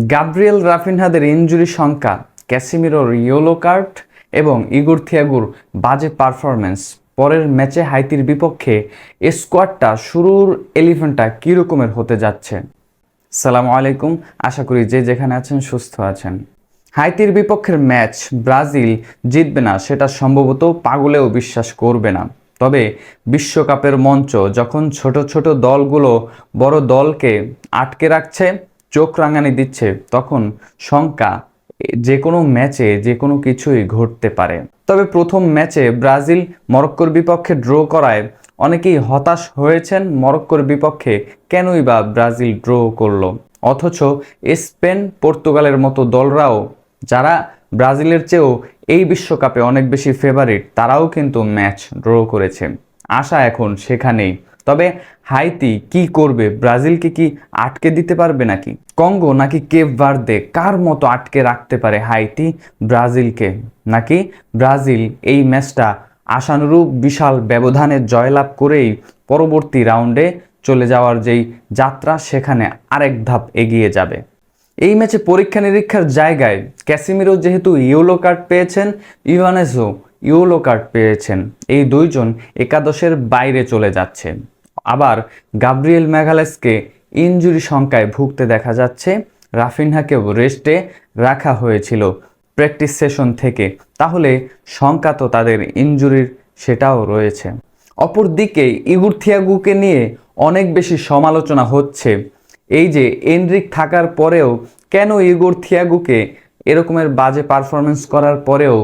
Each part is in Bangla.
গাব্রিয়েল রাফিনহাদের ইনজুরি সংখ্যা, ক্যাসিমিরোর ইয়েলো কার্ড এবং ইগোর থিয়াগোর বাজে পারফরম্যান্স, পরের ম্যাচে হাইতির বিপক্ষে স্কোয়াডটা শুরুর 11টা কী রকমের হতে যাচ্ছে। সালামু আলাইকুম, আশা করি যে যেখানে আছেন সুস্থ আছেন। হাইতির বিপক্ষের ম্যাচ ব্রাজিল জিতবে না সেটা সম্ভবত পাগলেও বিশ্বাস করবে না। তবে বিশ্বকাপের মঞ্চ যখন ছোট ছোট দলগুলো বড় দলকে আটকে রাখছে, চোখ রাঙানি দিচ্ছে, তখন শঙ্কা যে কোনো ম্যাচে যে কোনো কিছুই ঘটতে পারে। তবে প্রথম ম্যাচে ব্রাজিল মরক্কোর বিপক্ষে ড্র করায় অনেকেই হতাশ হয়েছেন। মরক্কোর বিপক্ষে কেনই বা ব্রাজিল ড্র করলো, অথচ স্পেন পর্তুগালের মতো দলরাও যারা ব্রাজিলের চেয়েও এই বিশ্বকাপে অনেক বেশি ফেভারিট, তারাও কিন্তু ম্যাচ ড্র করেছে। আশা এখন সেখানেই। তবে হাইতি কি করবে? ব্রাজিলকে কি আটকে দিতে পারবে নাকি? কঙ্গো নাকি কেপ ভার্দে, কার মতো আটকে রাখতে পারে হাইতি ব্রাজিলকে? নাকি ব্রাজিল এই ম্যাচটা আশানুরূপ বিশাল ব্যবধানে জয়লাভ করেই পরবর্তী রাউন্ডে চলে যাওয়ার যেই যাত্রা, সেখানে আরেক ধাপ এগিয়ে যাবে? এই ম্যাচে পরীক্ষা নিরীক্ষার জায়গায় ক্যাসিমিরো যেহেতু ইয়েলো কার্ড পেয়েছেন, ইভানেজও ইয়েলো কার্ড পেয়েছেন, এই দুইজন একাদশের বাইরে চলে যাচ্ছে। আবার গাব্রিয়েল ম্যাগালেসকে ইনজুরি সংখ্যায় ভুগতে দেখা যাচ্ছে। রাফিনহাকেও রেস্টে রাখা হয়েছিল প্র্যাকটিস সেশন থেকে, তাহলে শঙ্কা তো তাদের ইনজুরির সেটাও রয়েছে। অপরদিকে ইগোর থিয়াগোকে নিয়ে অনেক বেশি সমালোচনা হচ্ছে। এই যে এনরিক থাকার পরেও কেন ইগোর থিয়াগোকে এরকমের বাজে পারফরমেন্স করার পরেও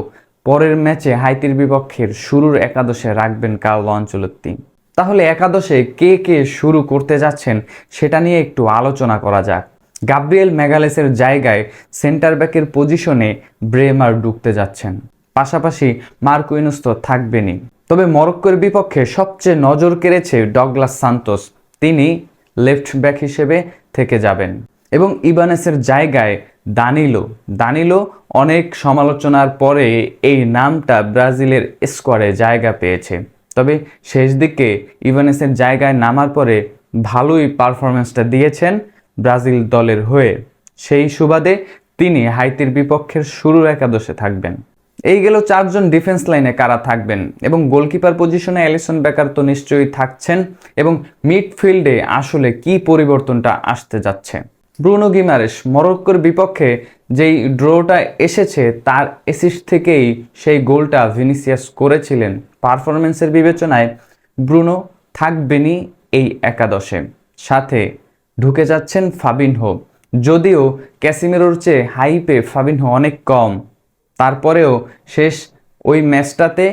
পরের ম্যাচে হাইতির বিপক্ষের শুরুর একাদশে রাখবেন কার্লো আনচেলত্তি? তাহলে একাদশে কে কে শুরু করতে যাচ্ছেন সেটা নিয়ে একটু আলোচনা করা যাক। গাব্রিয়েল ম্যাগালেসের জায়গায় সেন্টার ব্যাকের পজিশনে ব্রেমার ঢুকতে যাচ্ছেন, পাশাপাশি মার্কুইনোস তো থাকবেনই। তবে মরক্কোর বিপক্ষে সবচেয়ে নজর কেড়েছে ডগলাস সান্তোস, তিনি লেফট ব্যাক হিসেবে থেকে যাবেন। এবং ইবানেসের জায়গায় দানিলো অনেক সমালোচনার পরে এই নামটা ব্রাজিলের স্কোয়াডে জায়গা পেয়েছে। তবে শেষ দিকে ইবানেসের জায়গায় নামার পরে ভালোই পারফরমেন্সটা দিয়েছেন ব্রাজিল দলের হয়ে। সেই সুবাদে তিনি হাইতির বিপক্ষের শুরুর একাদশে থাকবেন। এই গেল চারজন ডিফেন্স লাইনে কারা থাকবেন, এবং গোলকিপার পজিশনে অ্যালিসন বেকার তো নিশ্চয়ই থাকছেন। এবং মিডফিল্ডে আসলে কি পরিবর্তনটা আসতে যাচ্ছে? ব্রুনো গিমারেশ মরক্কোর বিপক্ষে যেই ড্রটা এসেছে তার অ্যাসিস্ট থেকেই সেই গোলটা ভিনিসিয়াস করেছিলেন। পারফরমেন্সের বিবেচনায় ব্রুনো থাকবেনই এই একাদশে। সাথে ঢুকে যাচ্ছেন ফাবিনহো। যদিও ক্যাসিমিরোর চেয়ে হাইপে ফাবিনহো অনেক কম, তারপরেও শেষ ওই ম্যাচটাতে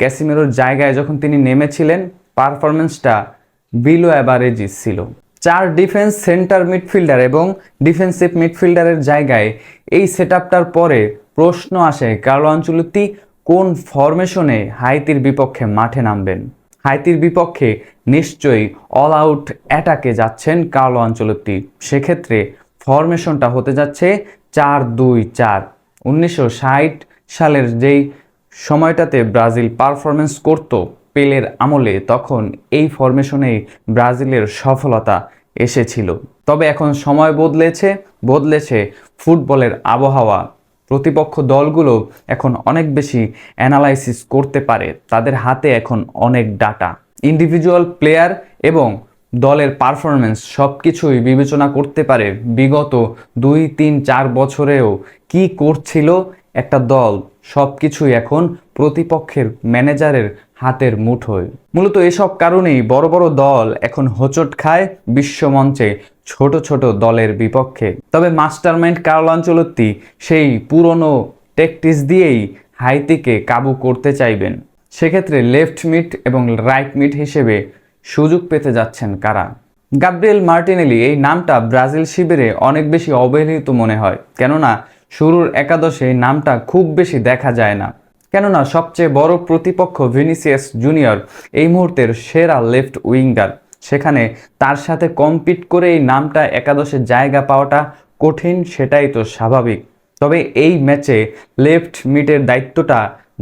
ক্যাসিমিরোর জায়গায় যখন তিনি নেমেছিলেন, পারফরমেন্সটা বিলো অ্যাভারেজই ছিল। চার ডিফেন্স সেন্টার মিডফিল্ডার এবং ডিফেন্সিভ মিডফিল্ডারের জায়গায় এই সেটআপটার পরে প্রশ্ন আসে, কার্লো আনচেলত্তি কোন ফরমেশনে হাইতির বিপক্ষে মাঠে নামবেন? হাইতির বিপক্ষে নিশ্চয়ই অল আউট অ্যাটাকে যাচ্ছেন কার্লো আনচেলত্তি। সেক্ষেত্রে ফরমেশনটা হতে যাচ্ছে 4-2-4। 1960 সালের যেই সময়টাতে ব্রাজিল পারফরমেন্স করত পেলের আমলে, তখন এই ফরমেশনেই ব্রাজিলের সফলতা এসেছিল। তবে এখন সময় বদলেছে ফুটবলের আবহাওয়া। প্রতিপক্ষ দলগুলো এখন অনেক বেশি অ্যানালাইসিস করতে পারে, তাদের হাতে এখন অনেক ডাটা। ইন্ডিভিজুয়াল প্লেয়ার এবং দলের পারফরমেন্স সব কিছুই বিবেচনা করতে পারে। বিগত 2-3-4 বছরেও কি করছিল একটা দল, সব কিছুই এখন প্রতিপক্ষের ম্যানেজারের হাতের মুঠোয়। মূলত এসব কারণেই বড় বড় দল এখন হোঁচট খায় বিশ্বমঞ্চে ছোট ছোট দলের বিপক্ষে। তবে মাস্টারমাইন্ড কার্লো আনচেলত্তি সেই পুরনো ট্যাকটিক্স দিয়েই হাইতিকে কাবু করতে চাইবেন। সেক্ষেত্রে লেফট মিড এবং রাইট মিড হিসেবে সুযোগ পেতে যাচ্ছেন কারা? গাব্রিয়েল মার্টিনেলি, এই নামটা ব্রাজিল শিবিরে অনেক বেশি অবহেলিত মনে হয়, কেননা শুরুর একাদশে এই নামটা খুব বেশি দেখা যায় না। কেননা সবচেয়ে বড় প্রতিপক্ষ ভিনিসিয়াস জুনিয়র এই মুহূর্তের সেরা লেফট উইঙ্গার, সেখানে তার সাথে কম্পিট করে এই নামটা একাদশে জায়গা পাওয়াটা কঠিন, সেটাই তো স্বাভাবিক। তবে এই ম্যাচে লেফট মিডের দায়িত্বটা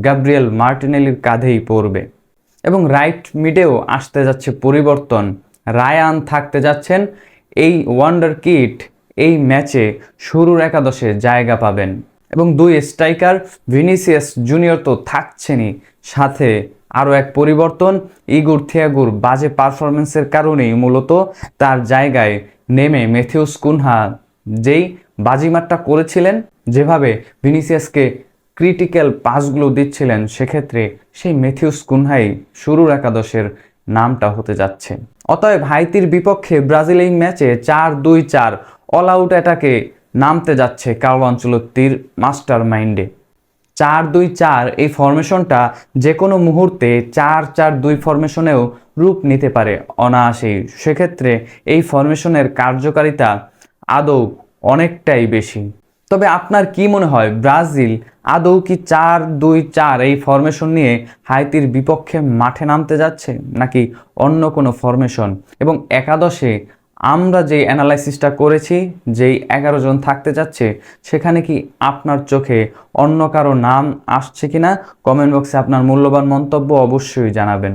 গাব্রিয়েল মার্টিনেলির কাঁধেই পড়বে। এবং রাইট মিডেও আসতে যাচ্ছে পরিবর্তন। রায়ান থাকতে যাচ্ছেন এই ওয়ান্ডার কিড এই ম্যাচে শুরুর একাদশে জায়গা পাবেন। এবং দুই স্ট্রাইকার ভিনিসিয়াস জুনিয়র তো থাকছেনই, সাথে আরও এক পরিবর্তন, ইগোর থিয়াগোর বাজে পারফরমেন্সের কারণেই মূলত তার জায়গায় নেমে ম্যাথিউস কুনহা যেই বাজিমাতটা করেছিলেন, যেভাবে ভিনিসিয়াসকে ক্রিটিক্যাল পাসগুলো দিচ্ছিলেন, সেক্ষেত্রে সেই ম্যাথিউস কুনহাই শুরুর একাদশের নামটা হতে যাচ্ছে। অতএব হাইতির বিপক্ষে ব্রাজিল এই ম্যাচে 4-2-4 অল আউট অ্যাটাকে নামতে যাচ্ছে কার্লো আনচেলত্তির মাস্টার মাইন্ডে। 4-2-4 এই ফরমেশনটা যে কোনো মুহূর্তে 4-4-2 ফরমেশনেও রূপ নিতে পারে অনায়াসেই। সেক্ষেত্রে এই ফরমেশনের কার্যকারিতা আদৌ অনেকটাই বেশি। তবে আপনার কি মনে হয়, ব্রাজিল আদৌ কি 4-2-4 এই ফরমেশন নিয়ে হাইতির বিপক্ষে মাঠে নামতে যাচ্ছে, নাকি অন্য কোনো ফরমেশন? এবং একাদশে আমরা যে অ্যানালাইসিসটা করেছি, যেই 11 জন থাকতে যাচ্ছে, সেখানে কি আপনার চোখে অন্য কারো নাম আসছে কিনা? কমেন্ট বক্সে আপনার মূল্যবান মন্তব্য অবশ্যই জানাবেন।